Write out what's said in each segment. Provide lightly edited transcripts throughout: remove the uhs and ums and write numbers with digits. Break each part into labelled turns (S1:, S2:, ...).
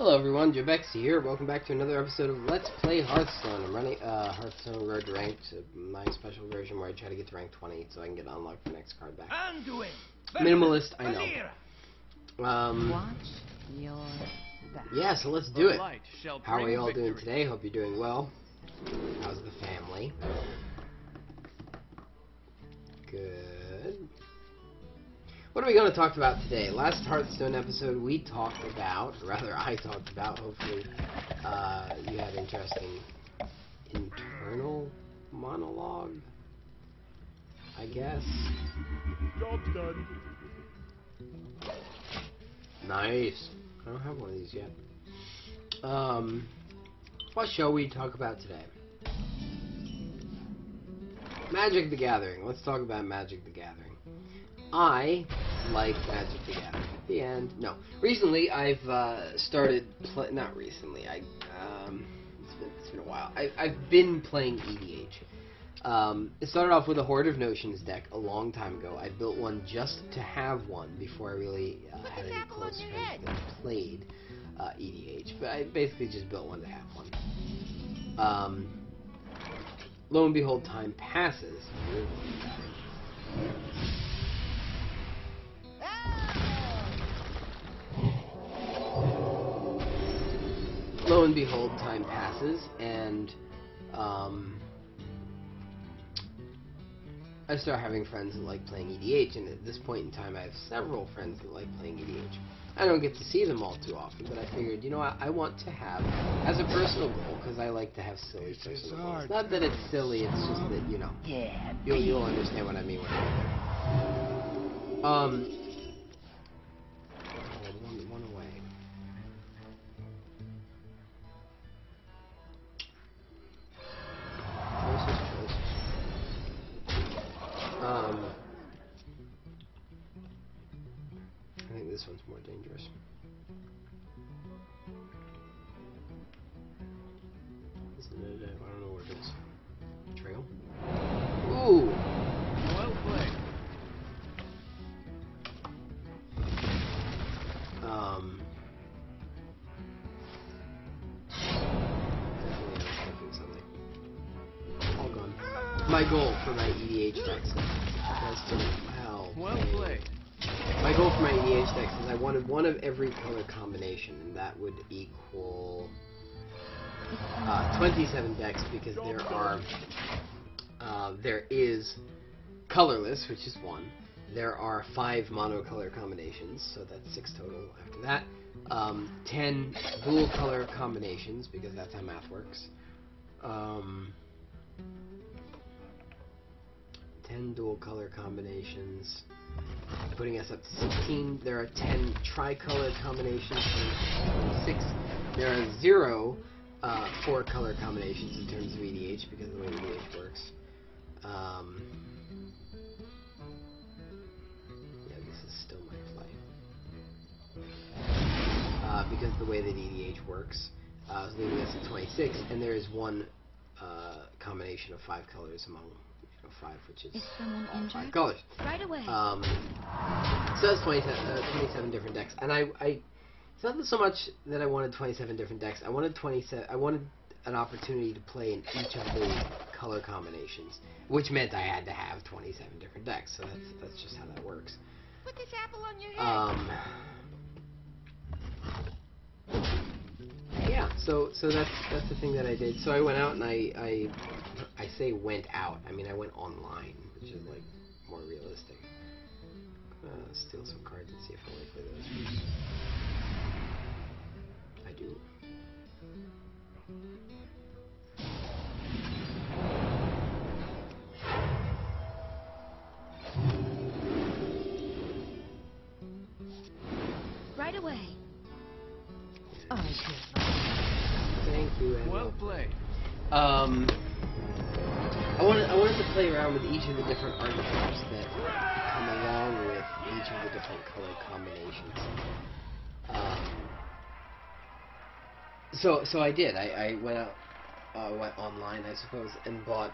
S1: Hello everyone, Jobexi here. Welcome back to another episode of Let's Play Hearthstone. I'm running Hearthstone Road to Ranked, my special version where I try to get to rank 20 so I can get unlocked for next card back. Minimalist, I know.
S2: Watch your back.
S1: Yeah, so let's do it. How are we all doing today? Hope you're doing well. How's the family? Good. What are we going to talk about today? Last Hearthstone episode we talked about, or rather I talked about, hopefully you had interesting internal monologue, I guess.
S3: Job's done.
S1: Nice. I don't have one of these yet. What shall we talk about today? Magic the Gathering. Let's talk about Magic the Gathering. I like Magic the Gathering. The end. No. Recently, I've started not recently. It's been a while. I've been playing EDH. It started off with a Horde of Notions deck a long time ago. I built one just to have one before I really had any close friends that played EDH. But I basically just built one to have one. Lo and behold, time passes. Lo and behold, time passes, and I start having friends that like playing EDH, and at this point in time I have several friends that like playing EDH. I don't get to see them all too often, but I figured, you know what, I want to have, as a personal goal, because I like to have silly personal goals. Not that it's silly, it's just that, you know, you'll understand what I mean when I get there. One away. Choices. I think this one's more dangerous. Isn't it? I don't know where it is. Trail? Ooh!
S3: Well played.
S1: Definitely I'm something. All gone. My goal for my EDH decks was to,
S3: Well played.
S1: my goal for my EDH decks is I wanted one of every color combination, and that would equal 27 decks, because there is colorless, which is 1. There are 5 monocolor combinations, so that's 6 total after that. 10 dual color combinations, because that's how math works. 10 dual color combinations, putting us up to 16. There are 10 tricolor combinations, 26. There are 0 4-color combinations in terms of EDH, because of the way EDH works. Yeah, this is still my flight. Because the way that EDH works, leaving us at 26, and there is 1 combination of 5 colors among 5, which is all 5 colors.
S2: Right away.
S1: So that's 27 different decks, and it's not so much that I wanted 27 different decks. I wanted an opportunity to play in each of the color combinations, which meant I had to have 27 different decks. So that's just how that works.
S2: Put this apple on your head.
S1: Yeah. So that's the thing that I did. So I went out and I say went out. I mean I went online, which is like more realistic. Steal some cards and see if I want to play those. I do.
S2: Right away.
S1: Thank you, Ed.
S3: Well played.
S1: I wanted to play around with each of the different archetypes that come along with each of the different color combinations. So I did. I went out, went online, I suppose, and bought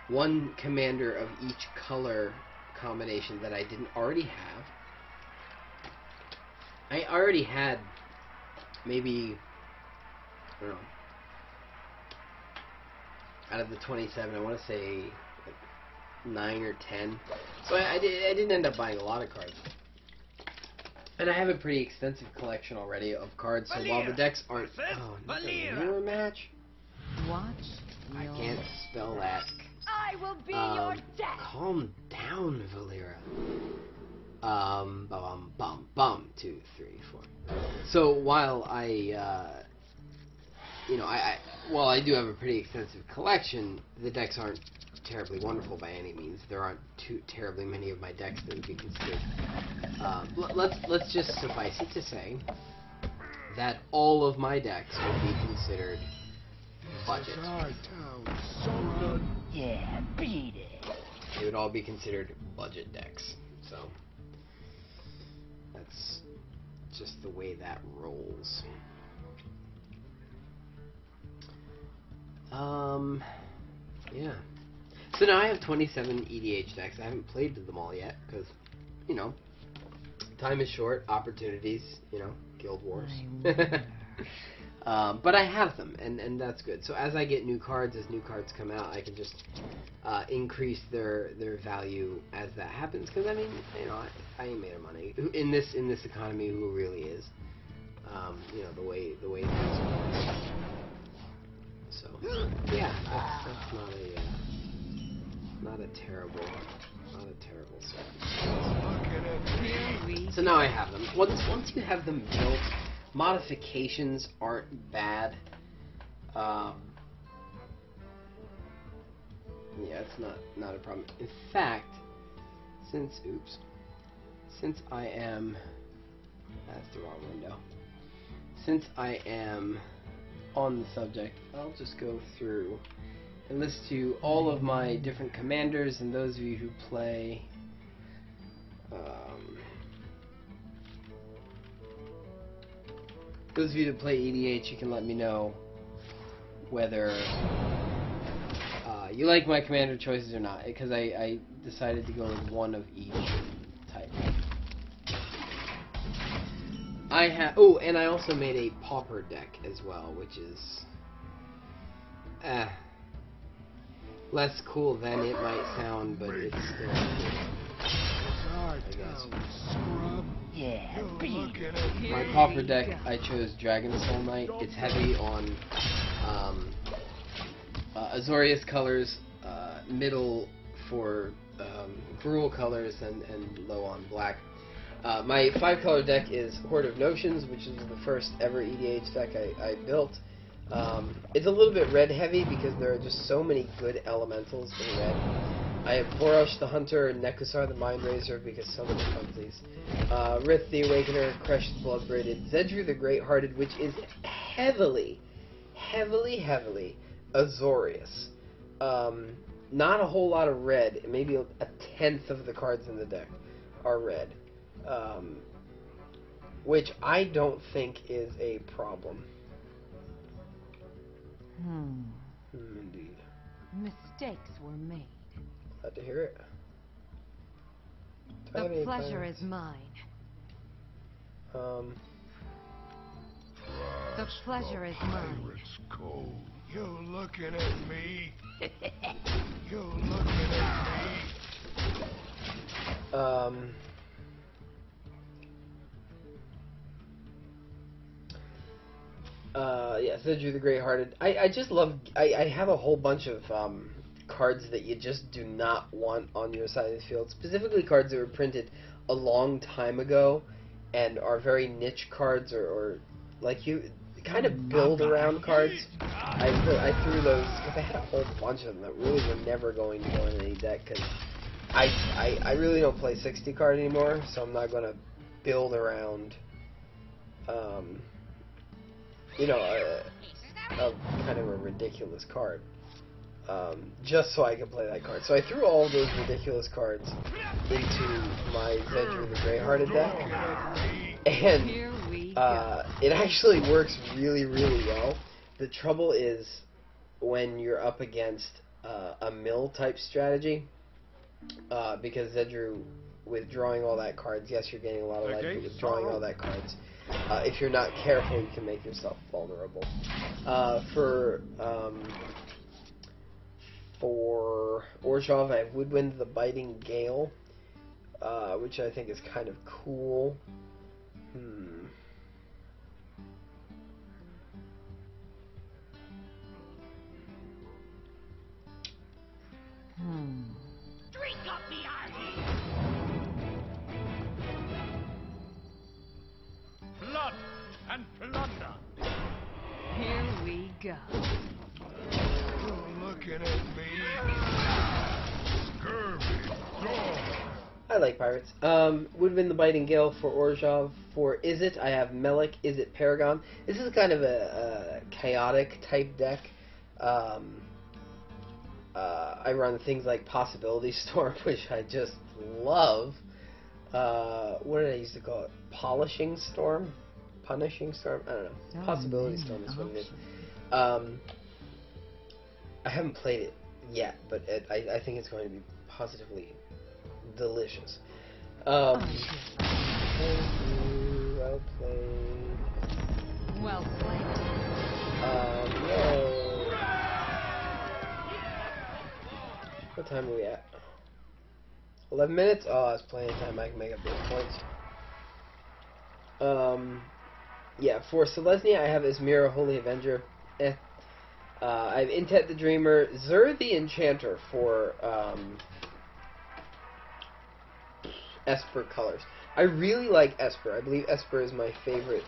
S1: 1 commander of each color combination that I didn't already have. I already had maybe, I don't know, out of the 27, I want to say like 9 or 10. So I didn't end up buying a lot of cards. And I have a pretty extensive collection already of cards, so while the decks aren't... Oh, another mirror match?
S2: Watch
S1: I
S2: your
S1: can't spell that.
S2: I will be your death.
S1: Calm down, Valera. Bum. 2, 3, 4. So while while I do have a pretty extensive collection, the decks aren't terribly wonderful by any means. There aren't too terribly many of my decks that would be considered. Let's just suffice it to say that all of my decks would be considered budget.
S2: Yeah, beat it.
S1: They would all be considered budget decks. So that's just the way that rolls. Yeah. So now I have 27 EDH decks. I haven't played them all yet because, time is short. Opportunities, Guild Wars. But I have them, and that's good. So as I get new cards, as new cards come out, I can just increase their value as that happens. Because I mean, I ain't made of money in this economy. Who really is? The way things are going. So yeah, that's not a terrible circumstance. So now I have them. Once you have them built, modifications aren't bad. Yeah, it's not a problem. In fact, since I am... That's the wrong window. Since I am on the subject, I'll just go through and list to you all of my different commanders, and those of you who play... those of you that play EDH, you can let me know whether you like my commander choices or not, because I decided to go with one of each type. And I also made a pauper deck as well, which is less cool than it might sound, but it's still cool, I guess.
S2: Yeah, beat it.
S1: My pauper deck, I chose Dragon Soul Knight. It's heavy on Azorius colors, middle for Gruul colors, and low on black. My 5-color deck is Horde of Notions, which is the first ever EDH deck I built. It's a little bit red heavy because there are just so many good elementals in red. I have Boros the Hunter and Nekusar the Mindrazor because so many funsies. Rith the Awakener, Kresh the Bloodbraided, Zedru the Greathearted, which is heavily Azorius. Not a whole lot of red. Maybe a tenth of the cards in the deck are red. Which I don't think is a problem. Indeed.
S2: Mistakes were made.
S1: Glad to hear it.
S2: The pleasure is mine. The pleasure is mine.
S3: You looking at me? You looking at me?
S1: Yeah, Zedru the Greathearted. I just love... I have a whole bunch of cards that you just do not want on your side of the field. Specifically cards that were printed a long time ago and are very niche cards or like you kind of build around cards. I threw those because I had a whole bunch of them that really were never going to go in any deck because I really don't play 60 card anymore, so I'm not going to build around a kind of a ridiculous card just so I can play that card. So I threw all of those ridiculous cards into my Zedru the Greathearted deck, and it actually works really well. The trouble is when you're up against a mill type strategy, because Zedru, with drawing all that cards, yes, you're getting a lot of life, but with drawing all that cards, If you're not careful, you can make yourself vulnerable. For Orzhov, I have Woodwind the Biting Gale, which I think is kind of cool.
S4: Drink up the army! Blood and plunder!
S2: Here we go.
S3: You're looking at me. Scurvy dog.
S1: I like pirates. Woodwind the Biting Gale for Orzhov. For Izzet, I have Melik, Izzet Paragon. This is kind of a chaotic type deck. I run things like Possibility Storm, which I just love. What did I used to call it? Polishing Storm? Punishing Storm? I don't know. Possibility Storm is what it is. I haven't played it yet, but I think it's going to be positively delicious. Thank you. Well played.
S2: Well played.
S1: Yay. What time are we at? 11 minutes? Oh, that's plenty of time. I can make up those points. Yeah, for Selesnya, I have Ismira, Holy Avenger. I have Intet the Dreamer, Zur the Enchanter for Esper colors. I really like Esper. I believe Esper is my favorite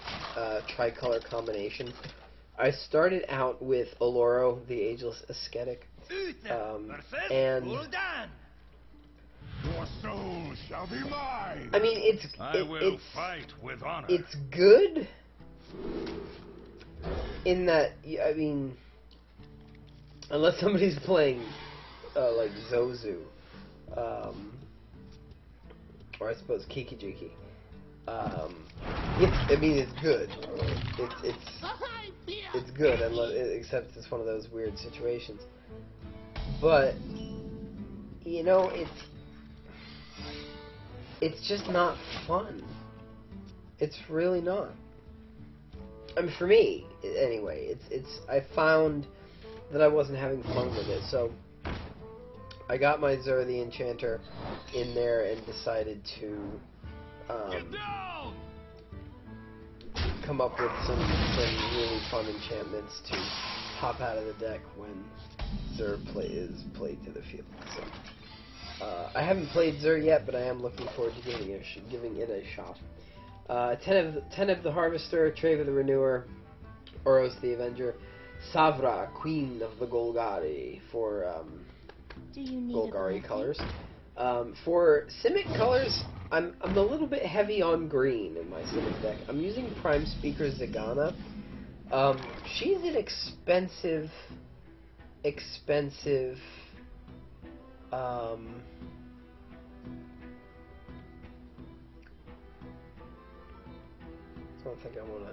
S1: tricolor combination. I started out with Oloro, the Ageless Ascetic. And
S3: your soul shall be mine.
S1: I mean,
S4: I will fight with honor.
S1: It's good in that, I mean, unless somebody's playing like Zozu, or I suppose Kiki-Jiki. I mean, it's good. It's good, except it's one of those weird situations. But you know, it's just not fun. It's really not. I mean, for me, anyway, I found that I wasn't having fun with it, so I got my Zur the Enchanter in there and decided to come up with some really fun enchantments to pop out of the deck when Zur is played to the field. So I haven't played Zur yet, but I am looking forward to giving it a shot. Ten of the Harvester, Treva the Renewer, Oros the Avenger, Savra, Queen of the Golgari for Golgari colors. For Simic colors, I'm a little bit heavy on green in my Simic deck. I'm using Prime Speaker Zagana. She's an expensive I don't think I want to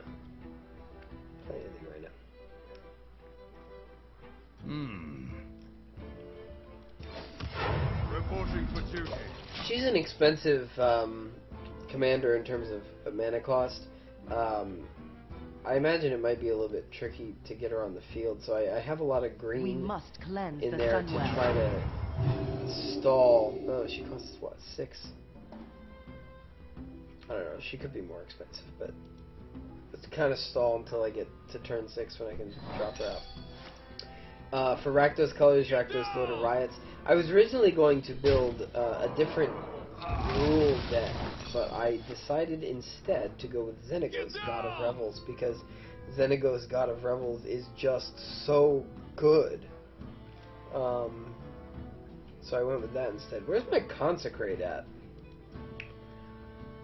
S1: play anything right now.
S4: Reporting for duty.
S1: She's an expensive commander in terms of mana cost. I imagine it might be a little bit tricky to get her on the field, so I have a lot of green in there to try to stall. Oh, she costs what, 6? I don't know. She could be more expensive, but let's kind of stall until I get to turn 6 when I can drop her out. For Rakdos colors, Rakdos Lord of Riots. I was originally going to build a different rule deck, but I decided instead to go with Xenagos, God of Revels, because Xenagos, God of Revels is just so good. So I went with that instead. Where's my Consecrate at?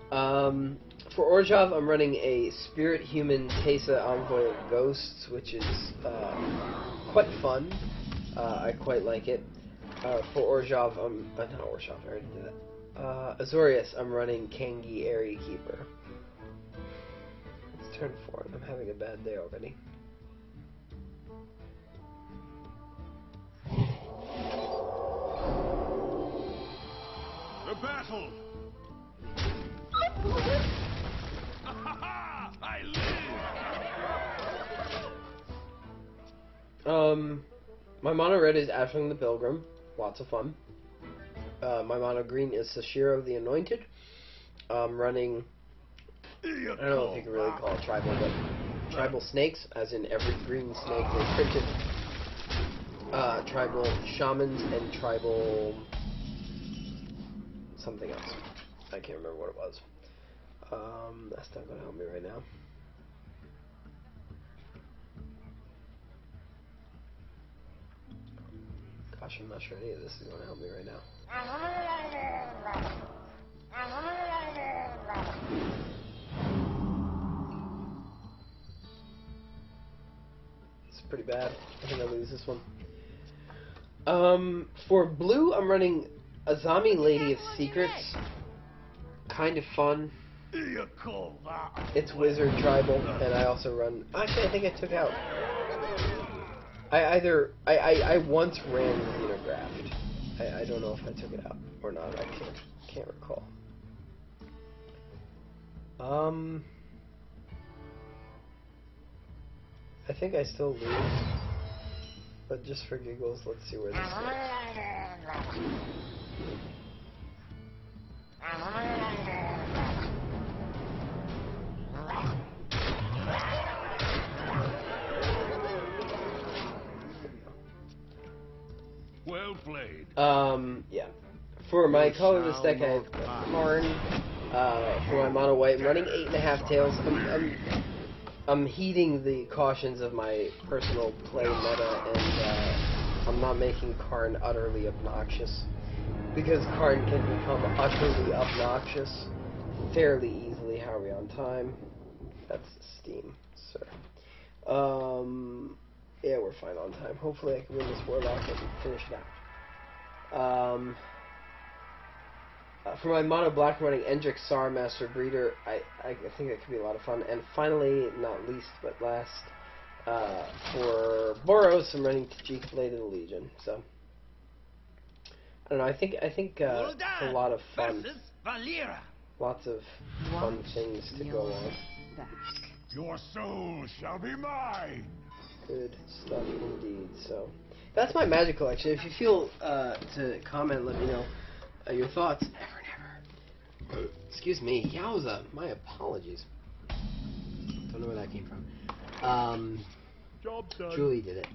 S1: For Orzhov, I'm running a Spirit Human Teysa Envoy of Ghosts, which is quite fun. I quite like it. For Orzhov, not Orzhov, I already did that. Azorius, I'm running Kangi Airy Keeper. It's turn 4, and I'm having a bad day already.
S4: The battle!
S1: My mono red is Ashling the Pilgrim. Lots of fun. My mono green is Sashiro the Anointed. Running, I don't know if you can really call it tribal, but tribal snakes, as in every green snake they printed. Tribal shamans and tribal something else. I can't remember what it was. That's not going to help me right now. Gosh, I'm not sure any of this is going to help me right now. It's pretty bad. I think I lose this one. For blue, I'm running Azami Lady of Secrets. Kind of fun. It's wizard tribal, and I also run. Actually, I think I took out. I once ran Xenographed. I don't know if I took it out or not. I can't recall. I think I still lose, but just for giggles, let's see where this goes.
S4: Well played.
S1: Yeah. For my colorless deck, I have Karn. For my mono white, I'm running 8.5 tails. I'm heeding the cautions of my personal play meta, and I'm not making Karn utterly obnoxious, because Karn can become utterly obnoxious fairly easily. How are we on time? That's Steam, sir. Yeah, we're fine on time. Hopefully I can win this Warlock and finish it out. For my mono black, I'm running Endrick Sar, Master Breeder. I think that could be a lot of fun. And finally, not least but last, for Boros, I'm running Tajik Blade of the Legion. So, I don't know. I think it's a lot of fun. Lots of fun things to go on.
S2: Back.
S3: Your soul shall be mine.
S1: Good stuff indeed. So, that's my Magic collection. If you feel to comment, let me know your thoughts. Never. Excuse me. Yowza. My apologies. Don't know where that came from.
S3: Job done.
S1: Julie did it.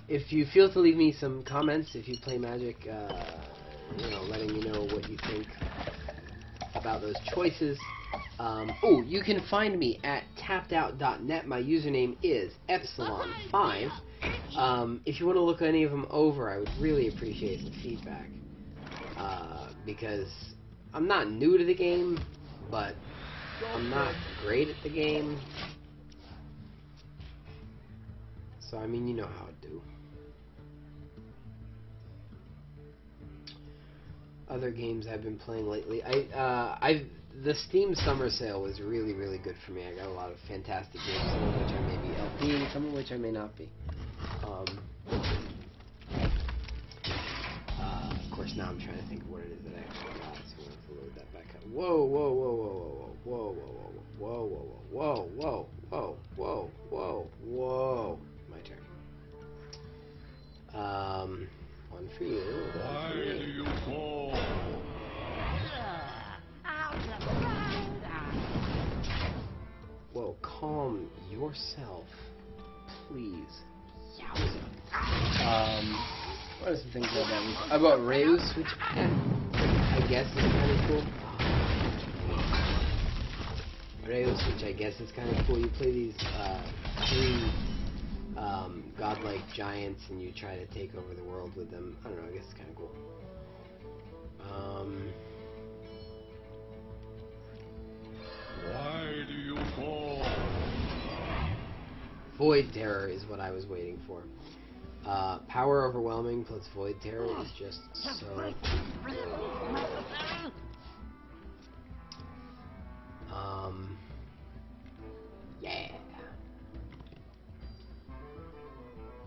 S1: If you feel to leave me some comments, if you play Magic, letting me know what you think about those choices. You can find me at tappedout.net. My username is Epsilon5. If you want to look any of them over, I would really appreciate the feedback. Because I'm not new to the game, but I'm not great at the game. So, I mean, you know how I do. Other games I've been playing lately. The Steam Summer Sale was really, really good for me. I got a lot of fantastic games, some of which I may be LPing, some of which I may not be. Of course, now I'm trying to think of what it is that I actually got, so we'll have to load that back up. Whoa, whoa, whoa, whoa, whoa, whoa, whoa, whoa, whoa, whoa, whoa, whoa, whoa. My turn. One for you.
S3: Why do you fall?
S1: Whoa, calm yourself, please. Yowza. What are some things I got? I bought Reus, which I guess is kind of cool. Reus, which I guess is kind of cool. You play these 3 godlike giants, and you try to take over the world with them. I don't know. I guess it's kind of cool.
S3: Why do you fall?
S1: Void Terror is what I was waiting for. Power Overwhelming plus Void Terror is just so good. Yeah.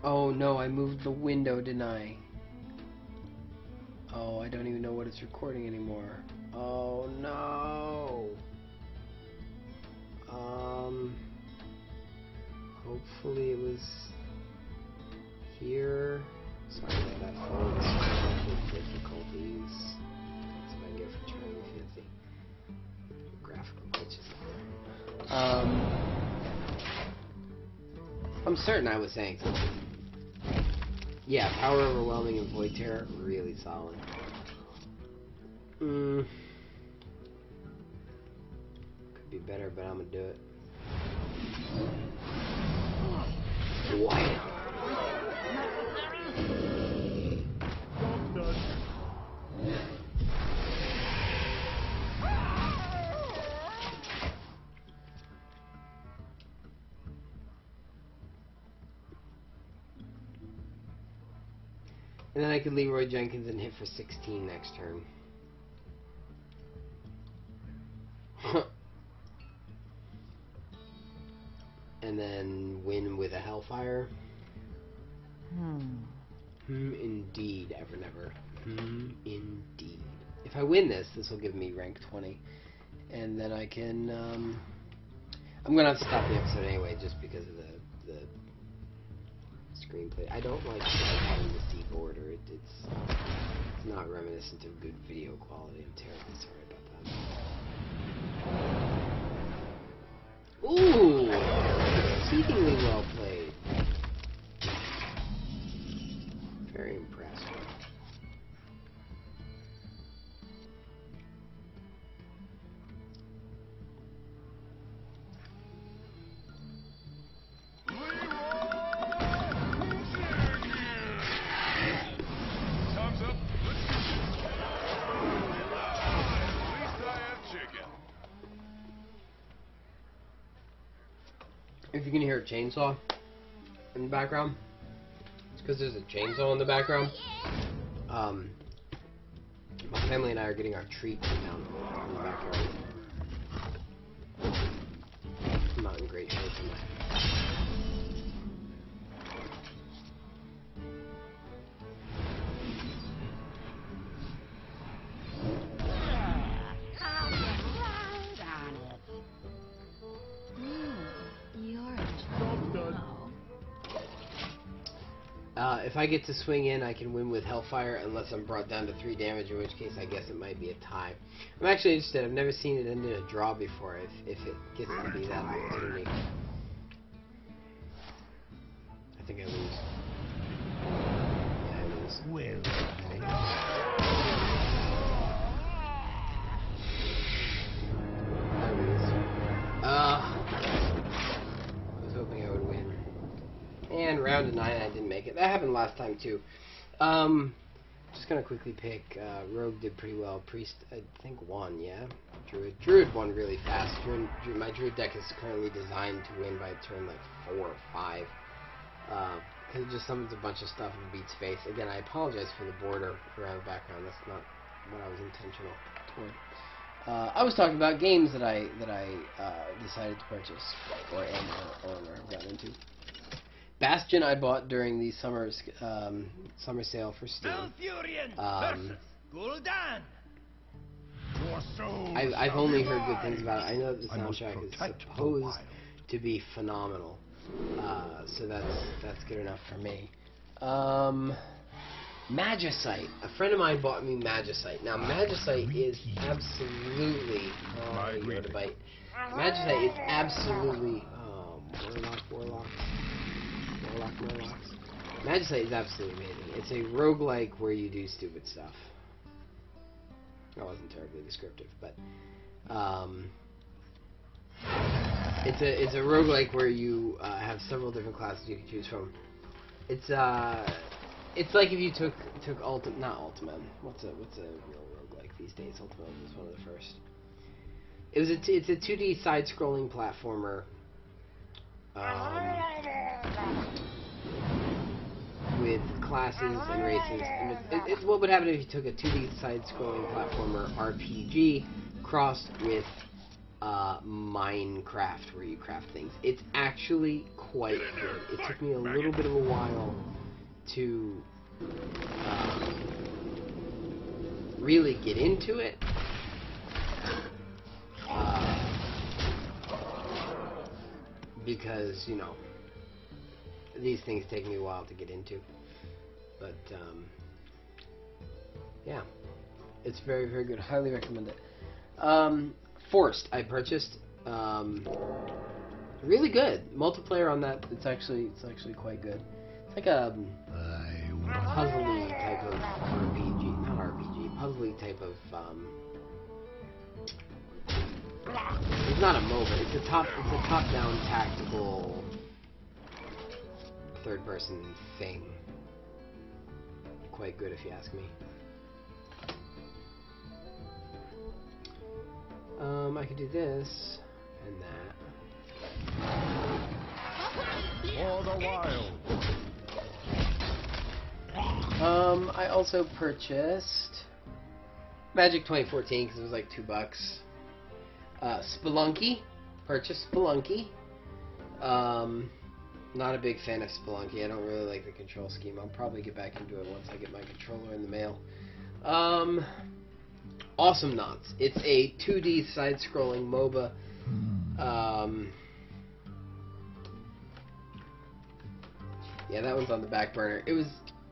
S1: Oh no, I moved the window, didn't I? Oh, I don't even know what it's recording anymore. Oh no. Hopefully it was I'm certain I was saying something. Yeah, Power Overwhelming and Void Terror, really solid. Could be better, but I'm gonna do it. Wow. And then I could Leroy Jenkins and hit for 16 next turn. And then win with a Hellfire. Indeed, ever never. Indeed. If I win this, this will give me rank 20. And then I can, I'm gonna have to stop the episode anyway, just because of the screenplay. I don't like having the C border. It's not reminiscent of good video quality. I'm terribly sorry about that. Ooh! Exceedingly well played. Very impressed. If you can hear a chainsaw in the background, it's because there's a chainsaw in the background. My family and I are getting our tree cut down in the backyard. I'm not in great shape in that. If I get to swing in, I can win with Hellfire unless I'm brought down to 3 damage, in which case I guess it might be a tie. I'm actually interested. I've never seen it end in a draw before, if it gets to be that opportunity. I think I lose. Yeah, I lose.
S3: Well,
S1: I lose. I was hoping I would win. And round of 9, I didn't make it. That happened last time too. Just gonna quickly pick. Rogue did pretty well. Priest, I think, won. Yeah. Druid won really fast. My Druid deck is currently designed to win by turn like 4 or 5. Because it just summons a bunch of stuff and beats face. Again, I apologize for the border around the background. That's not what I was intentional toward. I was talking about games that I decided to purchase or have gotten into. Bastion I bought during the summer sale for Steam. I've only heard good things about it. I know that the soundtrack is supposed to be phenomenal, so that's good enough for me. Magicite. A friend of mine bought me Magicite. Now Magicite is absolutely Magicite is absolutely Warlocks. Magicite is absolutely amazing. It's a roguelike where you do stupid stuff. That wasn't terribly descriptive, but it's a roguelike where you have several different classes you can choose from. It's like if you took not Ultima. What's a real roguelike these days? Ultima was one of the first. It's a 2D side-scrolling platformer. With classes and races, and it's what would happen if you took a 2D side-scrolling platformer RPG crossed with Minecraft, where you craft things. It's actually quite good. It took me a little bit of a while to really get into it. Because, you know, these things take me a while to get into. But, yeah. It's very, very good. Highly recommend it. Forced, I purchased. Really good. Multiplayer on that, it's actually quite good. It's like a puzzly type of RPG, not RPG, puzzly type of it's not a MOBA, it's a top-down tactical third-person thing. Quite good if you ask me. I could do this and that.
S3: For the wild.
S1: I also purchased Magic 2014 because it was like $2. Spelunky. Purchased Spelunky. Not a big fan of Spelunky. I don't really like the control scheme. I'll probably get back into it once I get my controller in the mail. Awesome Knots. It's a 2D side-scrolling MOBA. Yeah, that one's on the back burner. It was...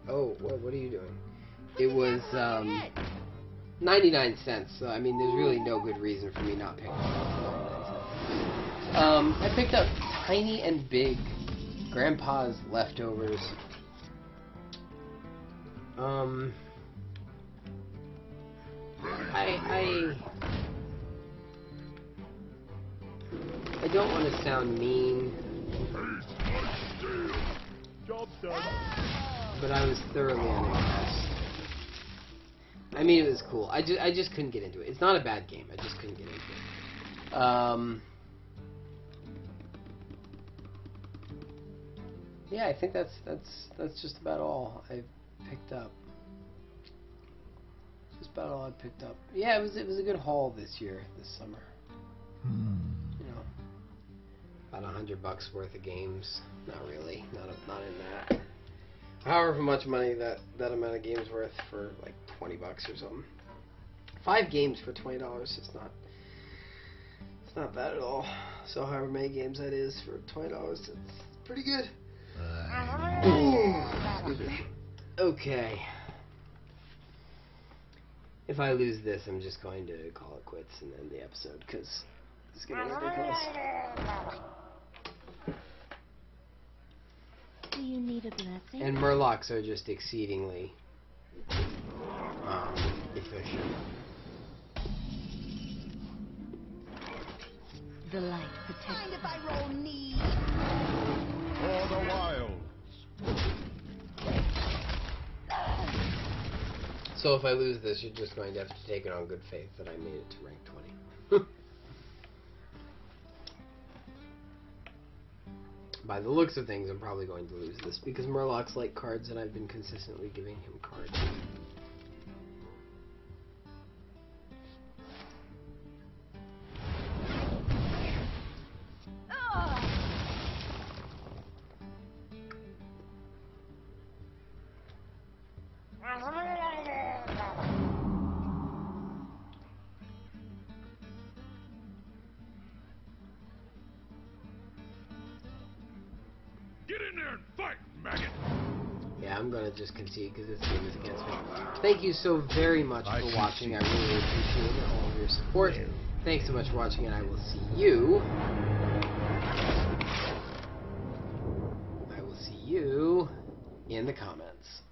S1: Oh, what are you doing? It was 99 cents. So, I mean, there's really no good reason for me not picking it up for 99 cents. I picked up Tiny and Big, Grandpa's Leftovers. I don't want to sound mean,
S3: Job done.
S1: but I was thoroughly unimpressed. I mean, it was cool. I just couldn't get into it. It's not a bad game. I just couldn't get into it. Yeah, I think that's just about all I picked up. Just about all I picked up. Yeah, it was a good haul this summer. You know, about $100 worth of games. Not really, not in that. However much money that amount of games worth for like $20 or something. 5 games for $20. It's not bad at all. So however many games that is for $20, it's pretty good. Excuse me. Okay. If I lose this, I'm just going to call it quits and end the episode because it's getting ridiculous.
S5: Do you need a blessing?
S1: And Murlocs are just exceedingly efficient.
S5: The light protects.
S2: Mind if I roll knee?
S3: For the wild.
S1: So if I lose this, you're just going to have to take it on good faith that I made it to rank 20. By the looks of things, I'm probably going to lose this because Murlocs like cards and I've been consistently giving him cards.
S4: Get in there and fight, maggot!
S1: Yeah, I'm going to just concede because this game is against me. Thank you so very much for watching. I really appreciate all of your support. Thanks so much for watching, and I will see you... in the comments.